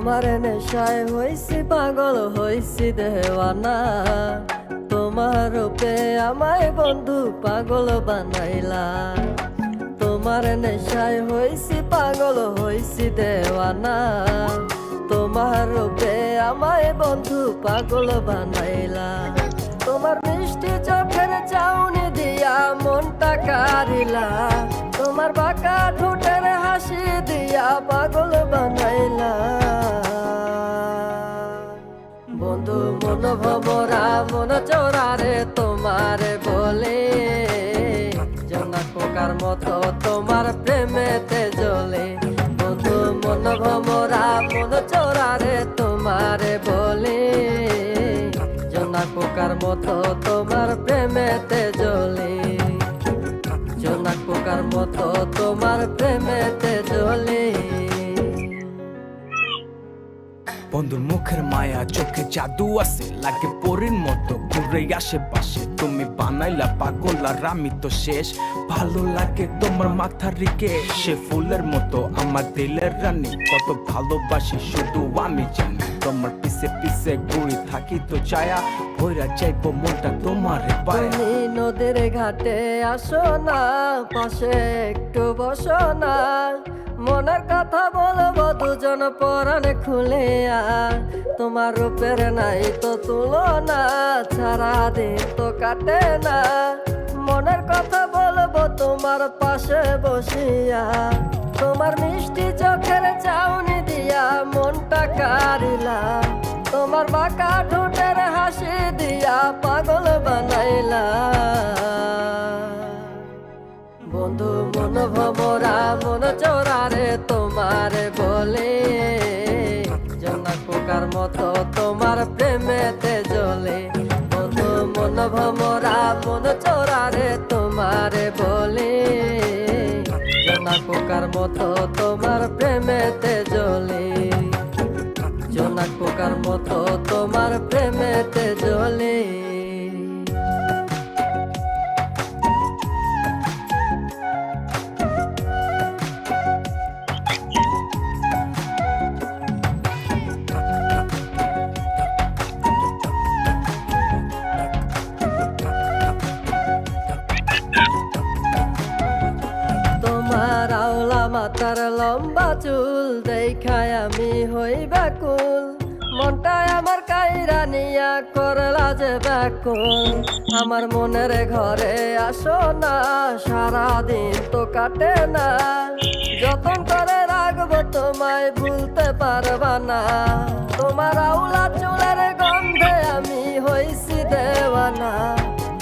তোমার নেশায় হইছি পাগল হইছি দেওয়ানা, তোমার রূপে আমায় বন্ধু পাগল বানাইলা। তোমার নেশায় হইছি পাগল হইছি দেওয়ানা, তোমার রূপে আমায় বন্ধু পাগল বানাইলা। তোমার মিষ্টি চোখের চাউনি দিয়া মনটা কারিলা, তোমার বাঁকা ঠোঁটের হাসি দিয়া পাগল বানাইলা। বন্ধু মন ভমরা মন চোরারে তোমারে বলে, জোনাক পোকার মতো তোমার প্রেমেতে জ্বলে। বন্ধু মন ভমরা মন চোরারে তোমারে বলে, জোনাক পোকার মতো তোমার প্রেমেতে জ্বলে। জোনাক পোকার মতো তোমার প্রেমেতে জ্বলে। বন্ধুর মুখের মায়া চোখে জাদু আছে, লাগে পরীর মতো ঘুরে আশেপাশে। তুমি বানাইলা পাগল আর আমি তো শেষ। ভালো লাগে তোমার মাথার রিকে, সে ফুলের মতো আমার দিলের রানী। কত ভালোবাসি শুধু আমি জানি, তোমার পিছে পিছে ঘুরে থাকি তো ছায়া। ভৈরা যাইবো মনটা তোমার পায়া। তুমি নদীর ঘাটে আসো না, পাশে একটু বসো না। মনের কথা বলবো দুজন পরাণ খুলে। তোমার রূপের নাই তো তুলনা, সারাদিন তো কাটে না। মনের কথা বলবো তোমার পাশে বসিয়া, তোমার মিষ্টি চোখের চাউনি দিয়া মনটা কারিলা। তোমার বাঁকা ঠোঁটের হাসি দিয়া পাগল বানাইলা। বন্ধু মন ভমরা মন চোরারে তোমারে বলে, জোনাক পোকার মতো তোমার প্রেমেতে জ্বলে। বন্ধু মন ভমরা মন চোরারে তোমারে বলে, জোনাক পোকার মতো তোমার প্রেমেতে জ্বলে। জোনাক পোকার মতো তোমার প্রেমেতে জ্বলে। তোমার আওলা মাথার লম্বা চুল দেখায় আমি হই ব্যাকুল। মনটায় আমার কাইরা নিয়া করলা যে ব্যাকুল। আমার মনের ঘরে আসো না, সারাদিন তো কাটে না। যতন করে রাখবো তোমায় ভুলতে পারবা না। তোমার আওলা চুলের গন্ধে আমি হইছি দেওয়ানা,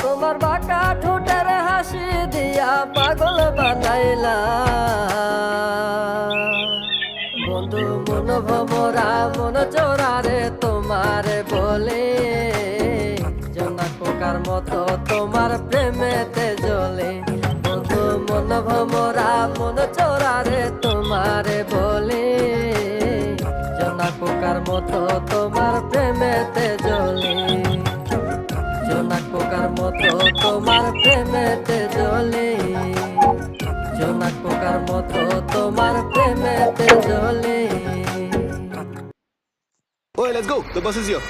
তোমার বাঁকা ঠোঁটের হাসি দিয়া পাগল বানাইলা। বন্ধু মন ভমরা মন চোরারে তোমারে বলে, জোনাক পোকার মতো তোমার প্রেমেতে জ্বলে। বন্ধু মন ভমরা মন চোরারে তোমারে বলে, জোনাক পোকার মতো তোমার প্রেমেতে জ্বলে। জোনাক পোকার মতো তোমার প্রেমেতে জ্বলে। জোনাক পোকার মতো তোমার প্রেমেতে জ্বলে। Oi, let's go. The bus is here.